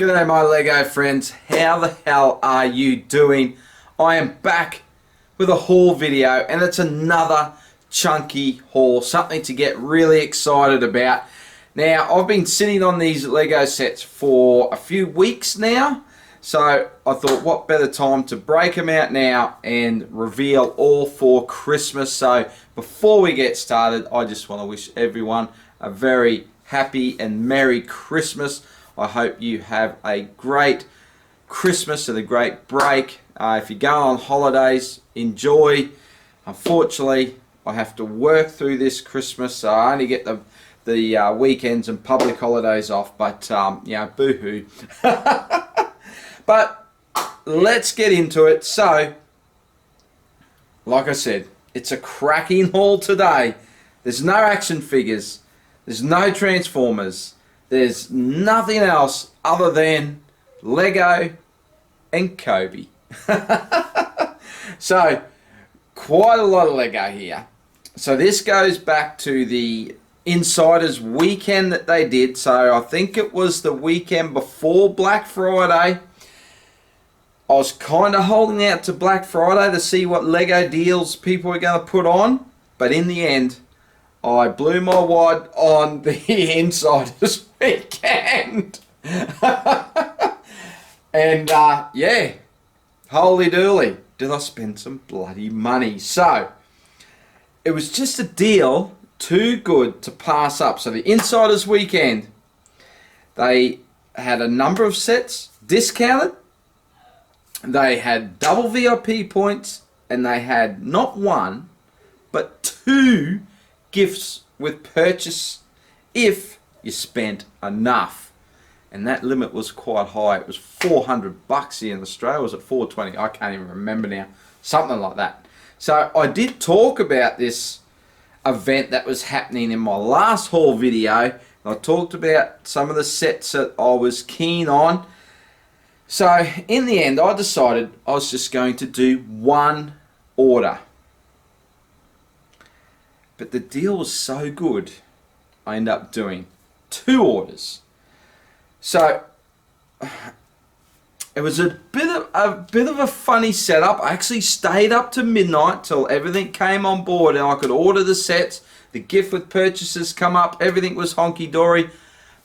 G'day my Lego friends, how the hell are you doing? I am back with a haul video and it's another chunky haul, something to get really excited about. Now I've been sitting on these Lego sets for a few weeks now, so I thought what better time to break them out now and reveal all for Christmas. So before we get started, I just want to wish everyone a very happy and Merry Christmas. I hope you have a great Christmas and a great break. If you go on holidays, enjoy. Unfortunately, I have to work through this Christmas, so I only get the weekends and public holidays off, but you know, boo-hoo. But let's get into it. So, like I said, it's a cracking haul today. There's no action figures. There's no Transformers. There's nothing else other than Lego and Kobe. So, quite a lot of Lego here. So this goes back to the Insiders weekend that they did. So I think it was the weekend before Black Friday. I was kind of holding out to Black Friday to see what Lego deals people were going to put on. But in the end, I blew my wad on the Insiders weekend. And yeah, holy dooly, did I spend some bloody money. So, it was just a deal too good to pass up. So the Insiders weekend, they had a number of sets discounted. They had double VIP points, and they had not one, but two gifts with purchase if you spent enough. And that limit was quite high. It was $400 here in Australia. Was it $420? I can't even remember now. Something like that. So I did talk about this event that was happening in my last haul video. I talked about some of the sets that I was keen on. So in the end, I decided I was just going to do one order. But the deal was so good, I ended up doing two orders. So it was a bit of a funny setup. I actually stayed up to midnight till everything came on board and I could order the sets. The gift with purchases come up. Everything was honky-dory.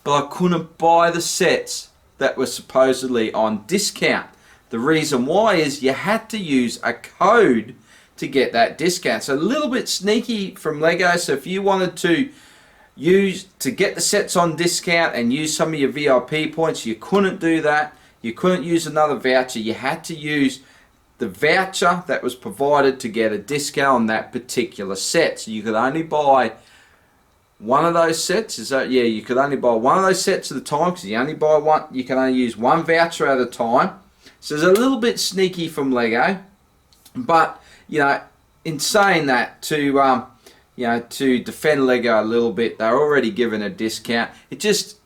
But I couldn't buy the sets that were supposedly on discount. The reason why is you had to use a code to get that discount. So a little bit sneaky from Lego. So if you wanted to get the sets on discount and use some of your VIP points, you couldn't do that. You couldn't use another voucher. You had to use the voucher that was provided to get a discount on that particular set. So you could only buy one of those sets. Is that, yeah, you could only buy one of those sets at a time, because you only buy one. You can only use one voucher at a time. So it's a little bit sneaky from Lego, but you know, in saying that, to you know, to defend Lego a little bit, they're already given a discount. It just,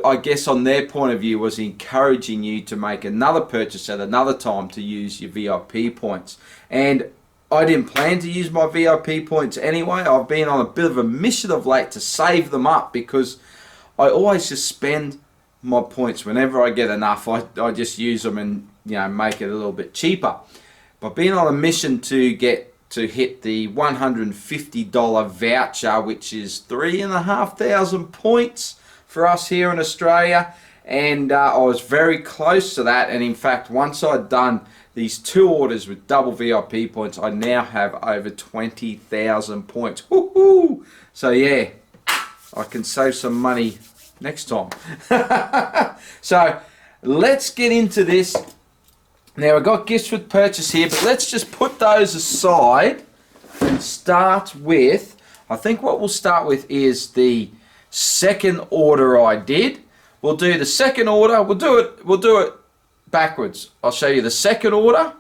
I guess on their point of view, was encouraging you to make another purchase at another time to use your VIP points. And I didn't plan to use my VIP points anyway. I've been on a bit of a mission of late to save them up, because I always just spend my points whenever I get enough. I just use them and, you know, make it a little bit cheaper. But being on a mission to hit the $150 voucher, which is 3,500 points for us here in Australia, and I was very close to that. And in fact, once I'd done these two orders with double VIP points, I now have over 20,000 points. Woohoo! So yeah, I can save some money next time. So let's get into this. Now we've got gifts with purchase here, but let's just put those aside and start with, I think what we'll start with is the second order I did. We'll do the second order. We'll do it backwards. I'll show you the second order.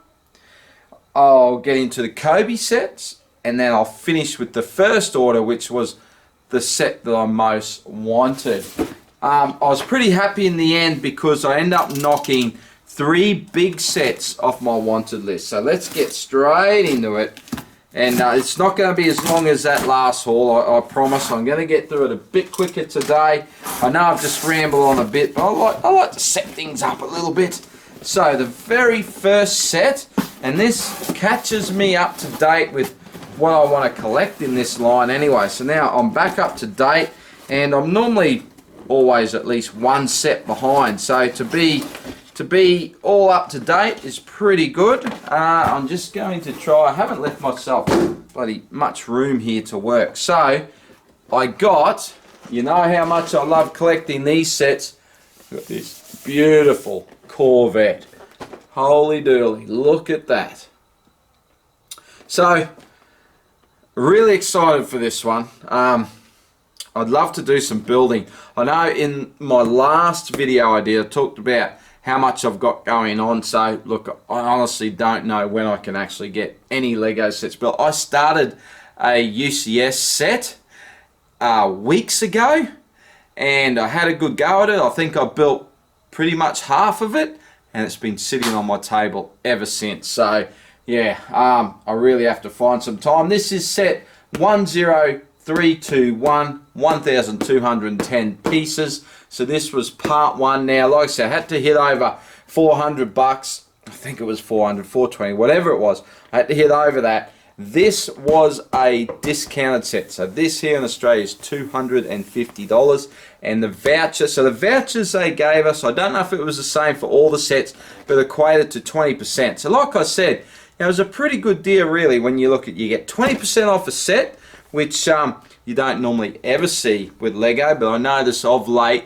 I'll get into the Kobe sets, and then I'll finish with the first order, which was the set that I most wanted. I was pretty happy in the end because I ended up knocking 3 big sets off my wanted list. So let's get straight into it And it's not going to be as long as that last haul, I promise. I'm going to get through it a bit quicker today. I know I've just rambled on a bit, but I like to set things up a little bit. So the very first set, and this catches me up to date with what I want to collect in this line anyway. So now I'm back up to date, and I'm normally always at least one set behind. So to be all up to date is pretty good. I'm just going to try. I haven't left myself bloody much room here to work. So I got, you know how much I love collecting these sets. Got this beautiful Corvette. Holy dooly, look at that. So really excited for this one. I'd love to do some building. I know in my last video I did, I talked about how much I've got going on. So look, I honestly don't know when I can actually get any Lego sets built. I started a UCS set weeks ago, and I had a good go at it. I think I built pretty much half of it, and it's been sitting on my table ever since. So yeah, I really have to find some time. This is set 10321, 1,210 pieces. So this was part one. Now, like I said, I had to hit over 400 bucks. I think it was 400, 420, whatever it was. I had to hit over that. This was a discounted set. So this here in Australia is $250. And the voucher, so the vouchers they gave us, I don't know if it was the same for all the sets, but equated to 20%. So like I said, it was a pretty good deal really when you look at, you get 20% off a set, which you don't normally ever see with Lego, but I notice of late,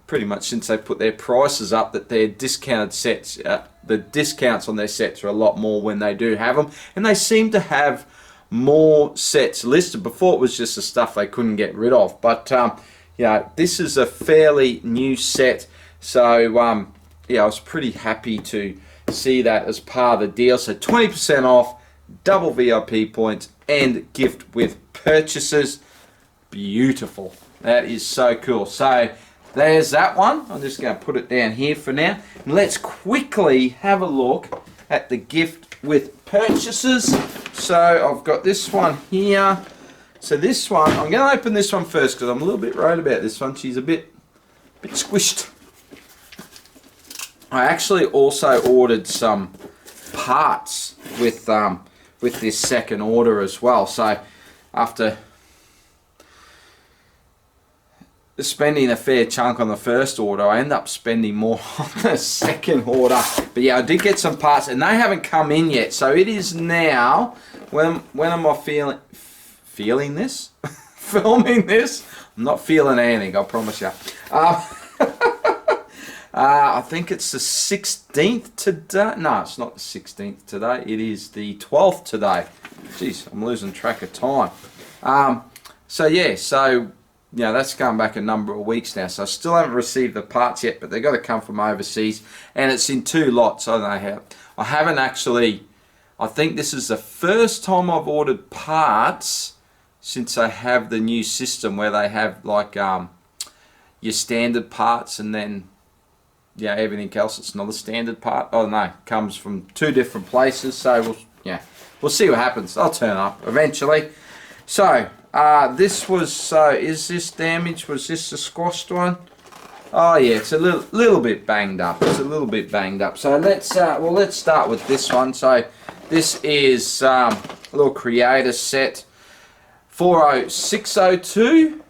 pretty much since they put their prices up, that their discounted sets, the discounts on their sets are a lot more when they do have them, and they seem to have more sets listed. Before it was just the stuff they couldn't get rid of, but yeah, this is a fairly new set, so yeah, I was pretty happy to see that as part of the deal. So 20% off, double VIP points, and gift with purchases. Beautiful. That is so cool. So there's that one. I'm just going to put it down here for now. And let's quickly have a look at the gift with purchases. So I've got this one here. So this one, I'm going to open this one first because I'm a little bit worried about this one. She's a bit squished. I actually also ordered some parts with this second order as well. So after spending a fair chunk on the first order, I end up spending more on the second order. But yeah, I did get some parts, and they haven't come in yet. So it is now. When am I feeling this? Filming this? I'm not feeling anything, I promise you. I think it's the 16th today. No, it's not the 16th today. It is the 12th today. Jeez, I'm losing track of time. So yeah, so you know, that's going back a number of weeks now. So I still haven't received the parts yet, but they've got to come from overseas, and it's in 2 lots. I don't know how. I haven't actually. I think this is the first time I've ordered parts since I have the new system where they have like your standard parts, and then yeah, everything else it's not a standard part. Oh no, comes from 2 different places. So we'll see what happens. I'll turn up eventually. So this was, is this damaged? Was this the squashed one? Oh yeah, it's a little bit banged up. It's a little bit banged up. So let's start with this one. So this is a little creator set 40602.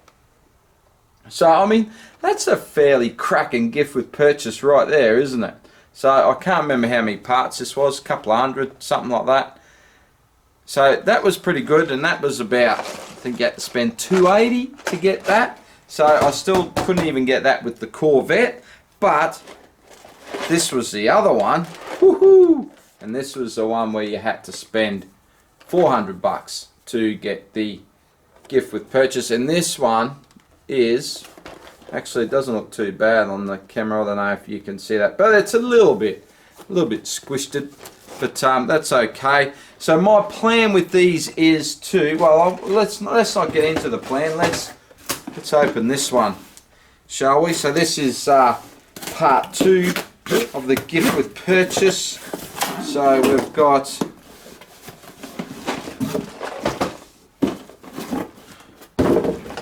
So I mean, that's a fairly cracking gift with purchase right there, isn't it? So I can't remember how many parts this was, a couple of hundred, something like that. So that was pretty good, and that was about, I think you had to spend $280 to get that. So I still couldn't even get that with the Corvette, but this was the other one. Woohoo! And this was the one where you had to spend 400 bucks to get the gift with purchase, and this one is, actually it doesn't look too bad on the camera. I don't know if you can see that, but it's a little bit squished, but that's okay. So my plan with these is to, well, let's not get into the plan. Let's open this one, shall we? So this is part 2 of the gift with purchase. So we've got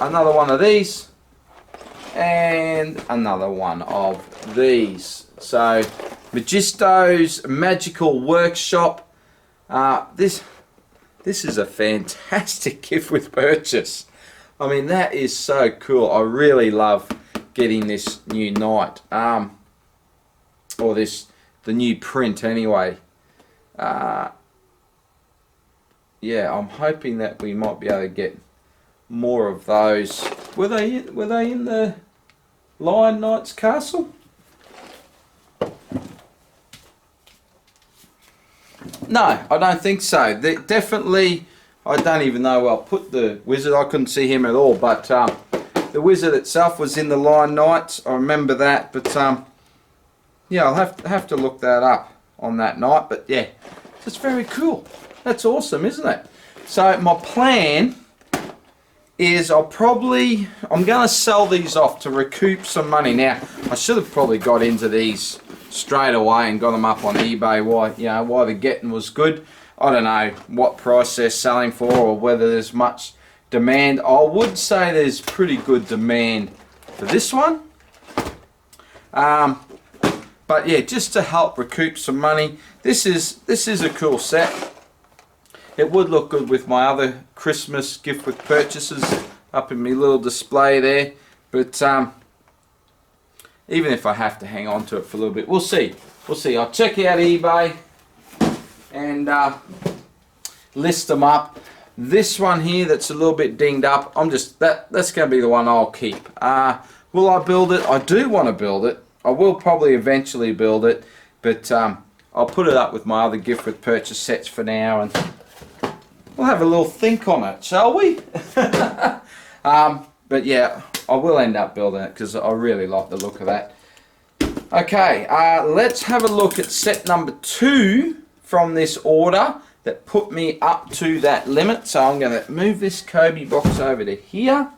another one of these, and another one of these. So Magisto's Magical Workshop. This is a fantastic gift with purchase. I mean, that is so cool. I really love getting this new Knight, or the new print anyway. Yeah, I'm hoping that we might be able to get more of those. Were they in the Lion Knight's castle? No, I don't think so. They definitely, I don't even know where I'll put the wizard. I couldn't see him at all, but the wizard itself was in the Lion Knights. I remember that, but yeah, I'll have to look that up on that night. But yeah, it's very cool. That's awesome, isn't it? So my plan is I'm going to sell these off to recoup some money. Now, I should have probably got into these straight away and got them up on eBay while the getting was good. I don't know what price they're selling for or whether there's much demand. I would say there's pretty good demand for this one. But yeah, just to help recoup some money, this is a cool set. It would look good with my other Christmas gift with purchases up in my little display there. But even if I have to hang on to it for a little bit, we'll see. We'll see. I'll check out eBay and list them up. This one here that's a little bit dinged up, that's going to be the one I'll keep. Will I build it? I do want to build it. I will probably eventually build it, but I'll put it up with my other gift with purchase sets for now, and we'll have a little think on it, shall we? But yeah, I will end up building it because I really like the look of that. Okay, let's have a look at set number 2 from this order that put me up to that limit. So I'm going to move this Kobe box over to here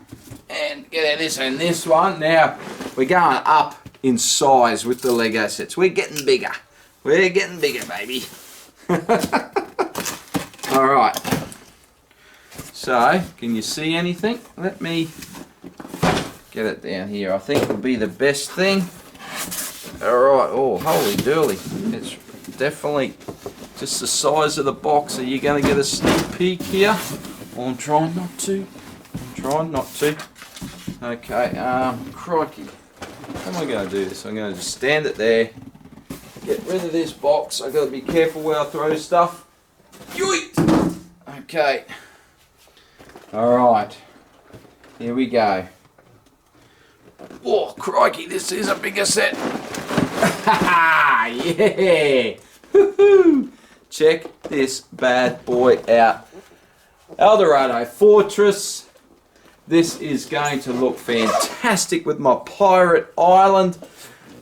and get out this and this one. Now, we're going up in size with the Lego sets. We're getting bigger. We're getting bigger, baby. Alright. So, can you see anything? Let me get it down here. I think will be the best thing. Alright. Oh, holy dooly. It's definitely just the size of the box. Are you going to get a sneak peek here? Well, I'm trying not to. Okay, crikey. How am I going to do this? I'm going to just stand it there. Get rid of this box. I've got to be careful where I throw stuff. Yoit! Okay. Alright. Here we go. Oh, crikey, this is a bigger set. Yeah! Woohoo! Check this bad boy out. Eldorado Fortress. This is going to look fantastic with my Pirate Island.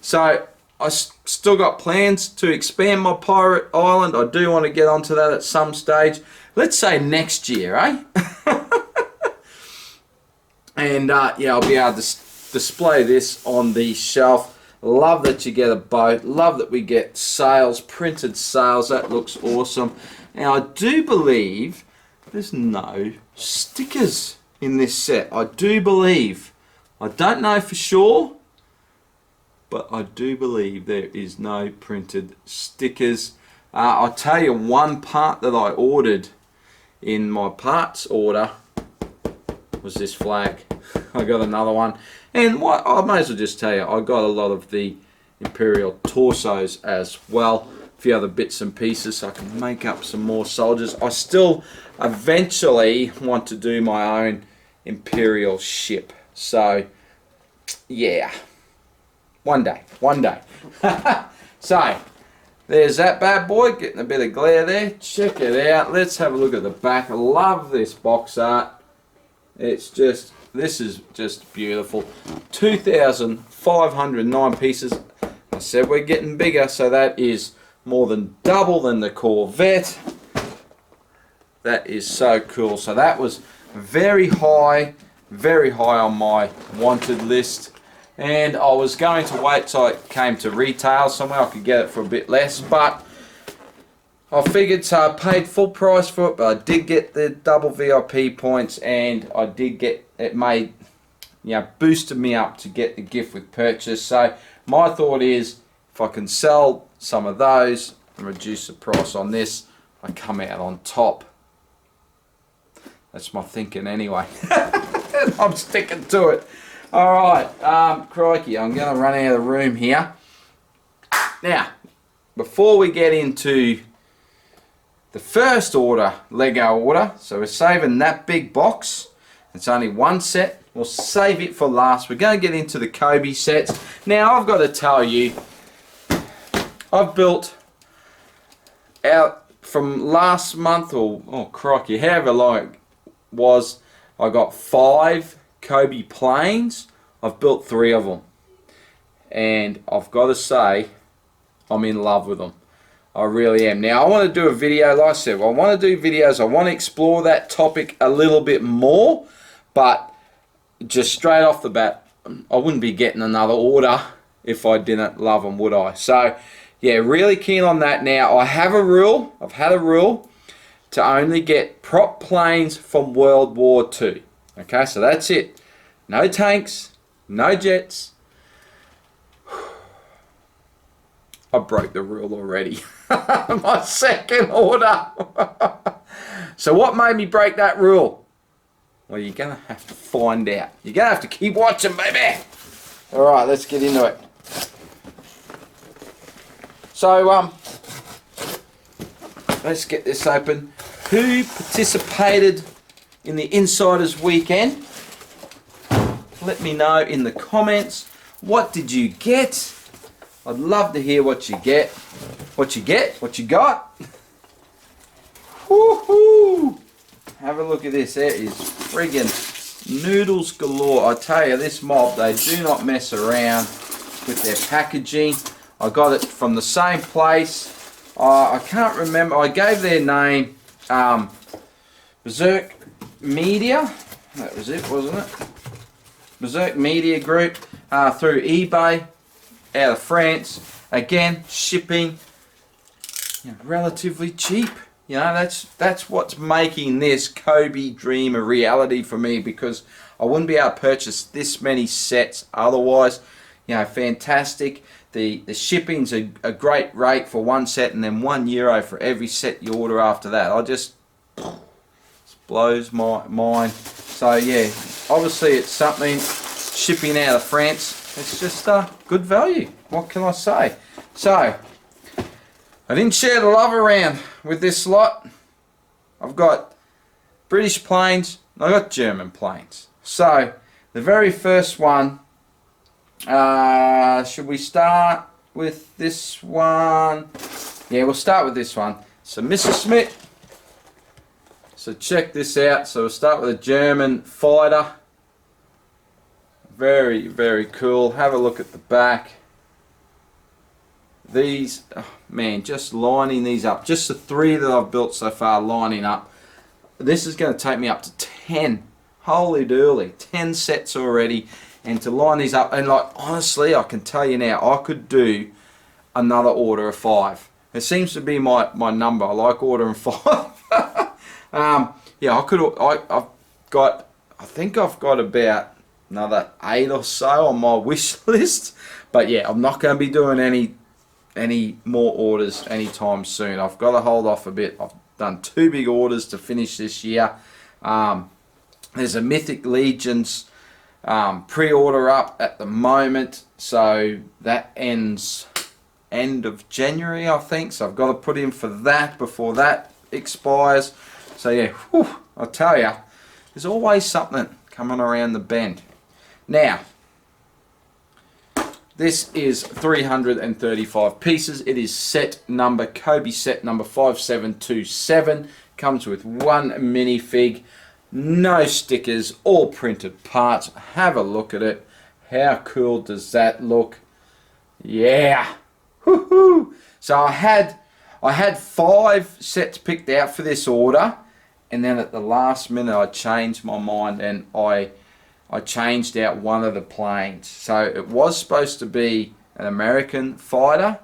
So, I still got plans to expand my Pirate Island. I do want to get onto that at some stage. Let's say next year, eh? And yeah, I'll be able to display this on the shelf. Love that you get a boat. Love that we get sails, printed sails. That looks awesome. Now, I do believe there's no stickers in this set. I do believe. I don't know for sure, but I do believe there is no printed stickers. I'll tell you one part that I ordered in my parts order was this flag. I got another one, and what I may as well just tell you, I got a lot of the Imperial torsos as well, a few other bits and pieces so I can make up some more soldiers. I still eventually want to do my own Imperial ship, so yeah, one day. So there's that bad boy, getting a bit of glare there. Check it out. Let's have a look at the back. I love this box art. This is just beautiful. 2,509 pieces. I said we're getting bigger, so that is more than double than the Corvette. That is so cool. So that was very high on my wanted list. And I was going to wait till it came to retail somewhere I could get it for a bit less, but I figured, so I paid full price for it, but I did get the double VIP points, and I did get it made, boosted me up to get the gift with purchase. So my thought is, if I can sell some of those and reduce the price on this, I come out on top. That's my thinking anyway. I'm sticking to it. Alright, crikey, I'm going to run out of the room here. Now, before we get into the first order, Lego order, so we're saving that big box. It's only one set. We'll save it for last. We're going to get into the Kobe sets. Now, I've got to tell you, I've built out from last month, or oh crikey, however long it was, I got 5 Kobe planes. I've built 3 of them, and I've got to say, I'm in love with them. I really am. Now, I want to do a video, like I said, I want to do videos, I want to explore that topic a little bit more, but just straight off the bat, I wouldn't be getting another order if I didn't love them, would I? So, yeah, really keen on that. Now, I've had a rule to only get prop planes from World War II. Okay, so that's it. No tanks, no jets. I broke the rule already. My second order. So what made me break that rule? Well, you're going to have to find out. You're going to have to keep watching, baby. Alright, let's get into it. So, let's get this open. Who participated in the Insiders Weekend? Let me know in the comments. What did you get? I'd love to hear what you get. What you got. Woohoo! Have a look at this. There is friggin' noodles galore. I tell you, this mob, they do not mess around with their packaging. I got it from the same place. I can't remember. I gave their name Berserk Media. That was it, wasn't it? Berserk Media Group through eBay out of France. Again, shipping relatively cheap. That's what's making this Kobe dream a reality for me, because I wouldn't be able to purchase this many sets otherwise. Fantastic. The shipping's a great rate for one set, and then €1 for every set you order after that. It blows my mind. So yeah, obviously it's something shipping out of France. It's just good value. What can I say? So I didn't share the love around with this lot. I've got British planes, I've got German planes. So the very first one, should we start with this one? Yeah, we'll start with this one. So Mr. Smith. So check this out. So we'll start with a German fighter. Very, very cool. Have a look at the back. These, oh man, just lining these up. Just the 3 that I've built so far lining up. This is going to take me up to 10. Holy dooly. 10 sets already. And to line these up, and like honestly, I can tell you now, I could do another order of 5. It seems to be my number. I like ordering 5. Yeah, I think I've got about another 8 or so on my wish list. But yeah, I'm not going to be doing any more orders anytime soon. I've got to hold off a bit. I've done 2 big orders to finish this year. There's a Mythic Legions pre-order up at the moment, so that ends end of January, I think. So I've got to put in for that before that expires. So yeah, whew, I'll tell you, there's always something coming around the bend. Now, this is 335 pieces. It is set number, Kobe set number 5727. Comes with 1 minifig, no stickers, all printed parts. Have a look at it. How cool does that look? Yeah. Woohoo! So I had 5 sets picked out for this order, and then at the last minute I changed my mind and I changed out one of the planes. So it was supposed to be an American fighter,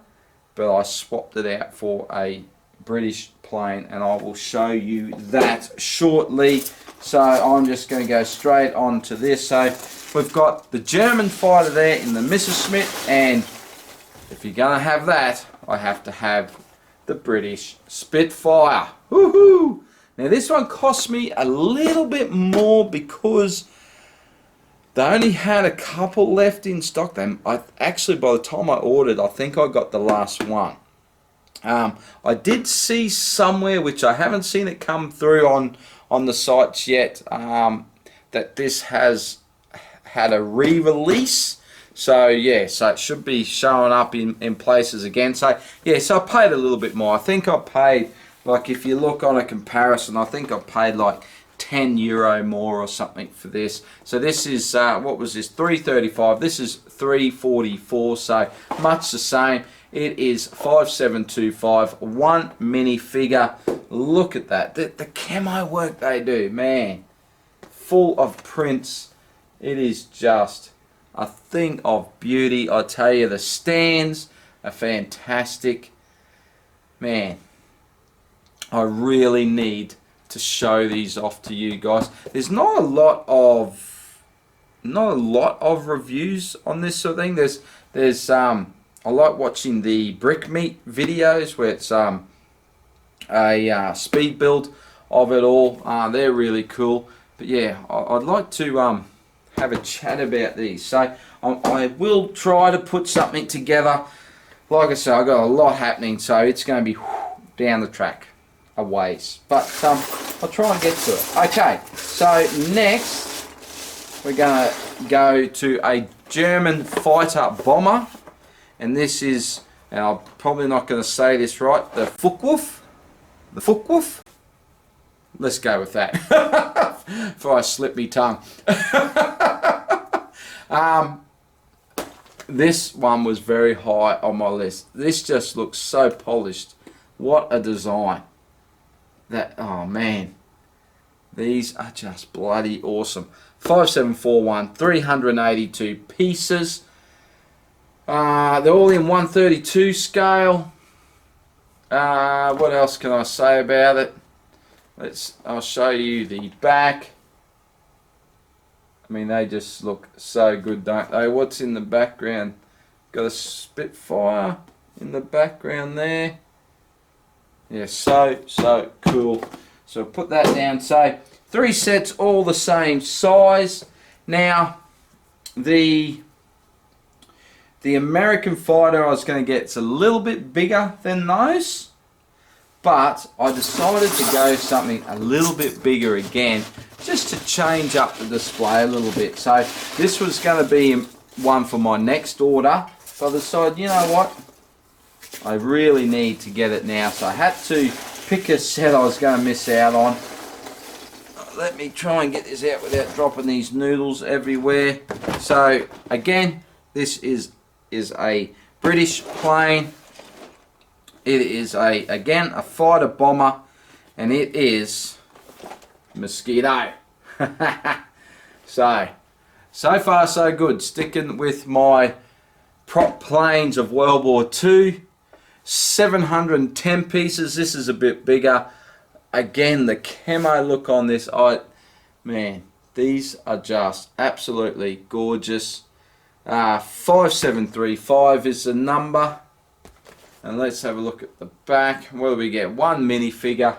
but I swapped it out for a British plane, and I will show you that shortly. So I'm just going to go straight on to this. So we've got the German fighter there in the Messerschmitt, and if you're going to have that, I have to have the British Spitfire. Woohoo! Now this one cost me a little bit more because they only had a couple left in stock. Actually, by the time I ordered, I think I got the last one. I did see somewhere, which I haven't seen it come through on the sites yet, that this has had a re-release. So yeah, so it should be showing up in places again. So yeah, so I paid a little bit more. I think I paid, like if you look on a comparison, I think I paid like €10 more or something for this. So this is, what was this, $335. This is $344, so much the same. It is 5725, one minifigure. Look at that. The camo work they do, man. Full of prints. It is just a thing of beauty. I tell you, the stands are fantastic. Man, I really need to show these off to you guys. There's not a lot of reviews on this sort of thing. There's I like watching the Brick Meat videos where it's a speed build of it all. They're really cool. But yeah, I'd like to have a chat about these. So I will try to put something together. Like I said, I've got a lot happening, so it's going to be down the track a ways. But I'll try and get to it. Okay, so next we're going to go to a German fighter bomber. And this is, and I'm probably not going to say this right, the Focke-Wulf. The Focke-Wulf? Let's go with that. Before I slip me tongue. This one was very high on my list. This just looks so polished. What a design. Oh man. These are just bloody awesome. 5741, 382 pieces. They're all in 132 scale. What else can I say about it? I'll show you the back. I mean, they just look so good, don't they? What's in the background? Got a Spitfire in the background there. Yeah, so cool. So put that down. So 3 sets, all the same size. Now, the American fighter I was going to get, it's a little bit bigger than those, but I decided to go something a little bit bigger again, just to change up the display a little bit. So this was going to be one for my next order, so I decided, you know what, I really need to get it now. So I had to pick a set I was going to miss out on. Let me try and get this out without dropping these noodles everywhere. So again, this is a British plane. It is again a fighter bomber, and it is Mosquito. So far so good. Sticking with my prop planes of World War II. 710 pieces. This is a bit bigger. Again, the camo look on this, man, these are just absolutely gorgeous. 5735 is the number. And let's have a look at the back. What do we get? One minifigure.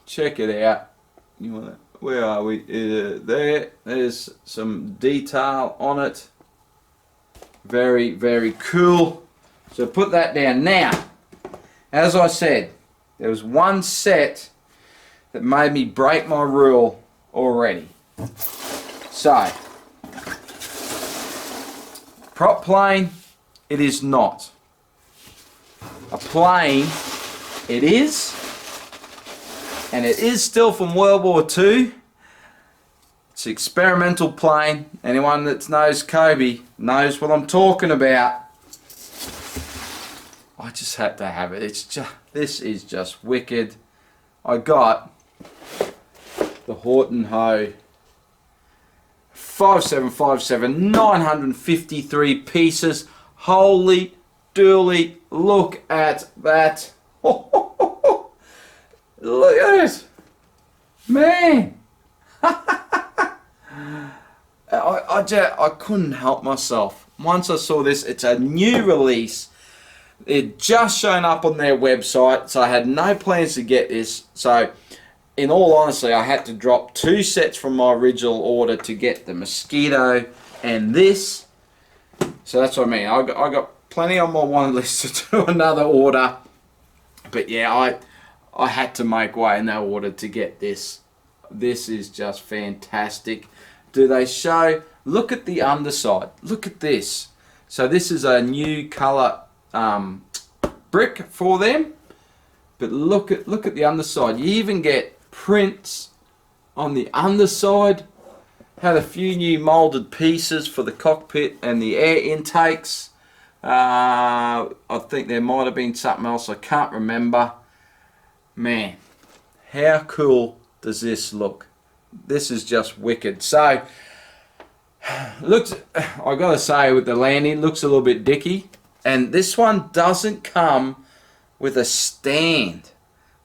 Check it out. Where are we? There's some detail on it. Very, very cool. So put that down. Now, as I said, there was one set that made me break my rule already. So, prop plane, it is not. A plane, it is. And it is still from World War II. It's an experimental plane. Anyone that knows Kobe knows what I'm talking about. I just had to have it. This is just wicked. I got the Horton Ho 5757, 953 pieces. Holy dooly, look at that. Look at it. Man. I couldn't help myself. Once I saw this, it's a new release. It just shown up on their website, so I had no plans to get this. So, in all honesty, I had to drop 2 sets from my original order to get the Mosquito and this. So that's what I mean. I got plenty on my wanted list to do another order. But yeah, I had to make way in that order to get this. This is just fantastic. Do they show? Look at the underside. Look at this. So this is a new color brick for them. But look at the underside. You even get prints on the underside. Had a few new molded pieces for the cockpit and the air intakes. I think there might have been something else. I can't remember. Man, how cool does this look? This is just wicked. So, looks, I gotta say, with the landing, looks a little bit dicky. And this one doesn't come with a stand,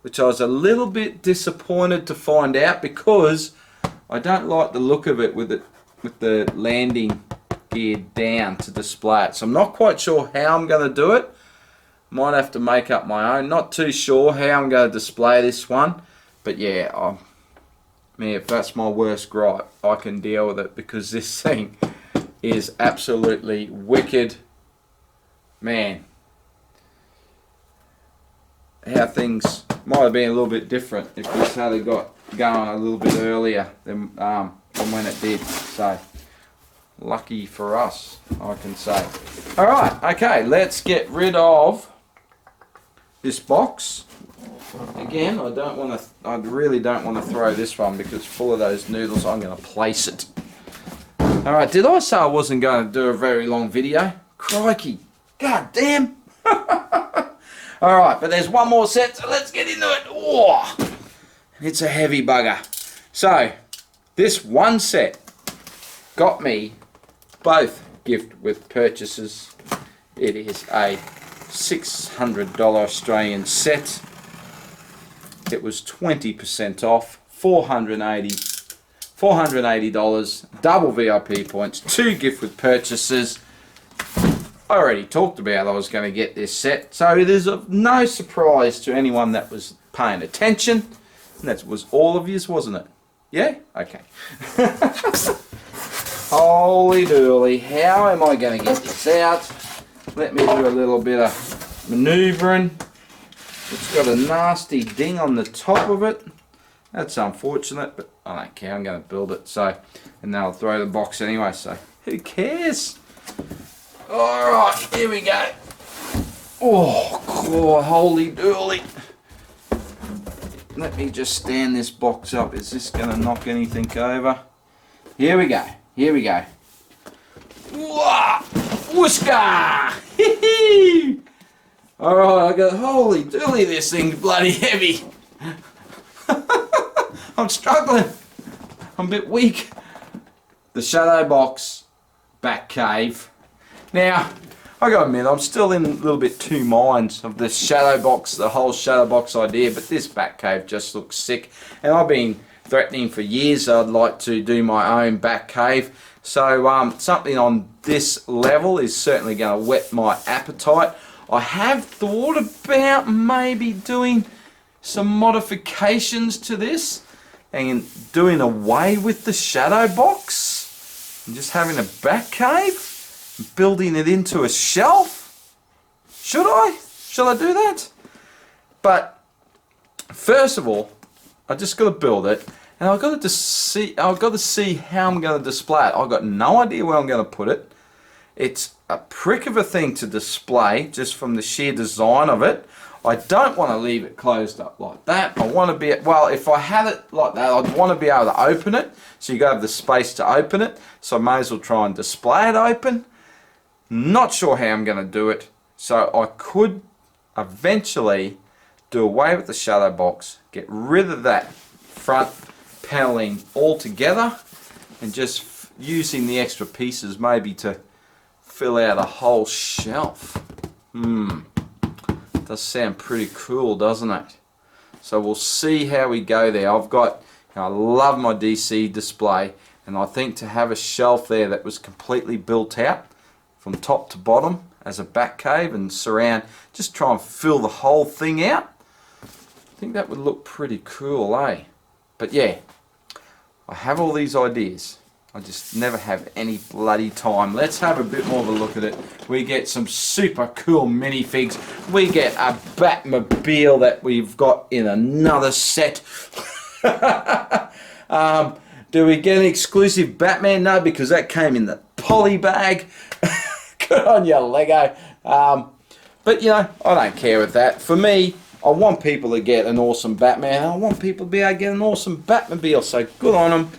which I was a little bit disappointed to find out, because I don't like the look of it with the landing gear down to display it. So I'm not quite sure how I'm going to do it. Might have to make up my own. Not too sure how I'm going to display this one. But yeah, man, if that's my worst gripe, I can deal with it, because this thing is absolutely wicked. Man, how things might have been a little bit different if this had got going a little bit earlier than when it did. So lucky for us, I can say. All right, okay, let's get rid of this box. Again, I really don't want to throw this one, because it's full of those noodles. I'm going to place it. All right, did I say I wasn't going to do a very long video? Crikey, god damn. All right, but there's one more set, so let's get into it. Oh, it's a heavy bugger. So, this one set got me both gift with purchases. It is a $600 Australian set. It was 20% off, $480, double VIP points, 2 gift with purchases. I already talked about I was going to get this set, so it is of no surprise to anyone that was paying attention. And that was all of yous, wasn't it? Yeah? Okay. Holy dooly, how am I going to get this out? Let me do a little bit of manoeuvring. It's got a nasty ding on the top of it. That's unfortunate, but I don't care. I'm going to build it. So, and then I'll throw the box anyway, so who cares? Alright, here we go. Oh, holy dooly. Let me just stand this box up. Is this going to knock anything over? Here we go. Here we go. Whooshka! Alright, I go, holy dooly, this thing's bloody heavy. I'm struggling. I'm a bit weak. The Shadow Box back cave. Now, I gotta admit, I'm still in a little bit two minds of the Shadow Box, the whole Shadow Box idea, but this back cave just looks sick. And I've been threatening for years I'd like to do my own back cave. So something on this level is certainly going to whet my appetite. I have thought about maybe doing some modifications to this and doing away with the Shadow Box and just having a back cave. Building it into a shelf? Should I? Shall I do that? But first of all, I just got to build it, and I've got to see how I'm going to display it. I've got no idea where I'm going to put it. It's a prick of a thing to display just from the sheer design of it. I don't want to leave it closed up like that. I want to be, well, if I had it like that, I'd want to be able to open it. So you got to have the space to open it. So I may as well try and display it open. Not sure how I'm going to do it, so I could eventually do away with the Shadow Box, get rid of that front paneling altogether, and just using the extra pieces maybe to fill out a whole shelf. Does sound pretty cool, doesn't it? So we'll see how we go there. I've got, I love my DC display, and I think to have a shelf there that was completely built out from top to bottom as a back cave and surround, just try and fill the whole thing out. I think that would look pretty cool, eh? But yeah, I have all these ideas. I just never have any bloody time. Let's have a bit more of a look at it. We get some super cool minifigs. We get a Batmobile that we've got in another set. Do we get an exclusive Batman? No, because that came in the poly bag. Good on you, Lego. But you know, I don't care with that. For me, I want people to get an awesome Batman. I want people to be able to get an awesome Batmobile. So good on them.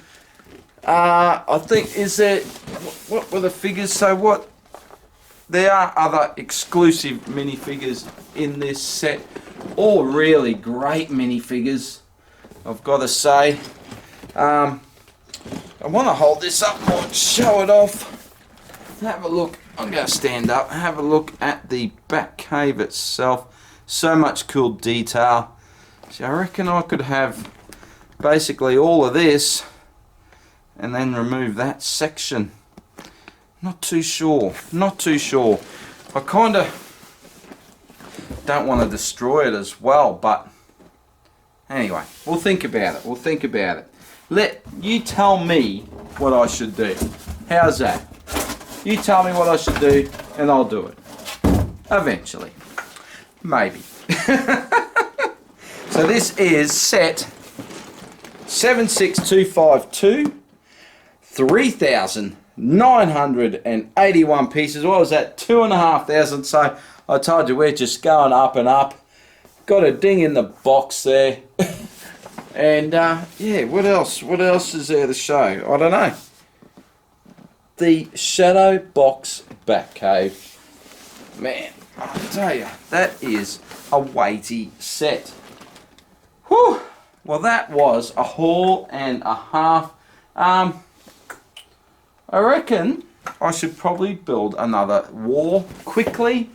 I think, is there, what were the figures? So what, there are other exclusive minifigures in this set. All really great minifigures, I've got to say. I want to hold this up more and show it off. Have a look. I'm going to stand up. Have a look at the Batcave itself. So much cool detail. So I reckon I could have basically all of this and then remove that section. Not too sure. Not too sure. I kind of don't want to destroy it as well, but anyway, we'll think about it. We'll think about it. Let you tell me what I should do. How's that? You tell me what I should do and I'll do it. Eventually. Maybe. So this is set 76252, 3,981 pieces. What was that? 2,500. So I told you we're just going up and up. Got a ding in the box there. And yeah, what else? What else is there to show? I don't know. The Shadow Box Batcave. Man, I tell you, that is a weighty set. Whew. Well, that was a haul and a half. I reckon I should probably build another wall quickly,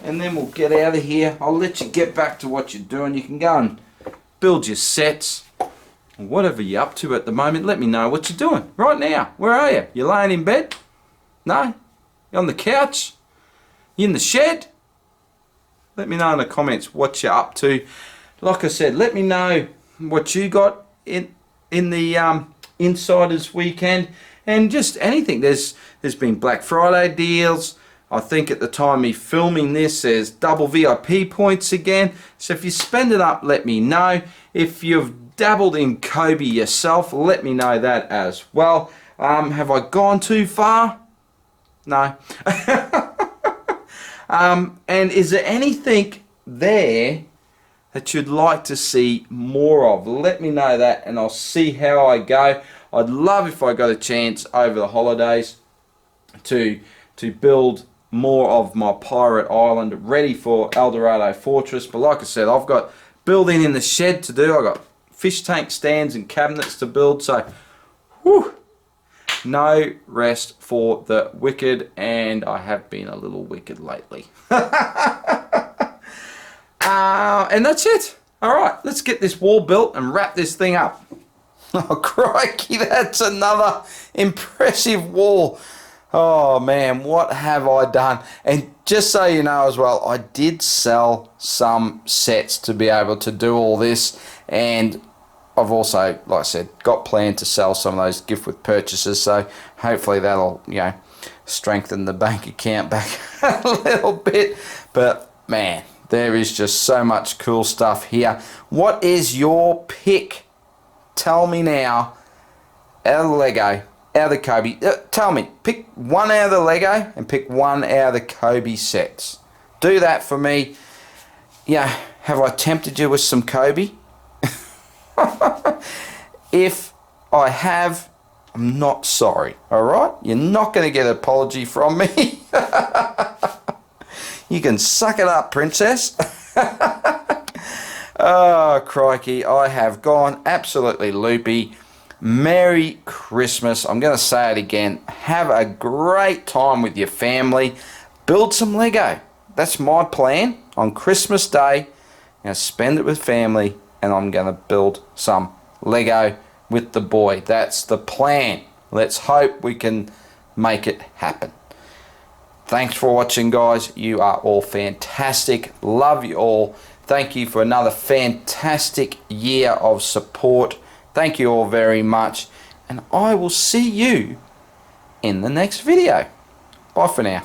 and then we'll get out of here. I'll let you get back to what you're doing. You can go and build your sets. Whatever you're up to at the moment, let me know what you're doing right now. Where are you? You laying in bed? No? You on the couch? You in the shed? Let me know in the comments what you're up to. Like I said, let me know what you got in the Insiders weekend, and just anything. There's been Black Friday deals. I think at the time of me filming this, there's double VIP points again. So if you spend it up, let me know. If you've dabbled in Kobe yourself, let me know that as well. Have I gone too far? No. And is there anything there that you'd like to see more of? Let me know that and I'll see how I go. I'd love if I got a chance over the holidays to build more of my pirate island ready for Eldorado Fortress. But like I said, I've got building in the shed to do. I've got fish tank stands and cabinets to build. So, whew, no rest for the wicked, and I have been a little wicked lately. And that's it. Alright, let's get this wall built and wrap this thing up. Oh crikey, that's another impressive wall. Oh man, what have I done? And just so you know as well, I did sell some sets to be able to do all this, and I've also, like I said, got planned to sell some of those gift with purchases, so hopefully that'll, you know, strengthen the bank account back a little bit. But man, there is just so much cool stuff here. What is your pick? Tell me now. Out of the Lego, out of the Kobe. Tell me, pick one out of the Lego and pick one out of the Kobe sets. Do that for me. Yeah, have I tempted you with some Kobe? If I have, I'm not sorry, alright? You're not going to get an apology from me. You can suck it up, princess. Oh, crikey, I have gone absolutely loopy. Merry Christmas. I'm going to say it again. Have a great time with your family. Build some Lego. That's my plan. On Christmas Day, I'm going to spend it with family and I'm going to build some Lego with the boy. That's the plan. Let's hope we can make it happen. Thanks for watching, guys. You are all fantastic. Love you all. Thank you for another fantastic year of support. Thank you all very much. And I will see you in the next video. Bye for now.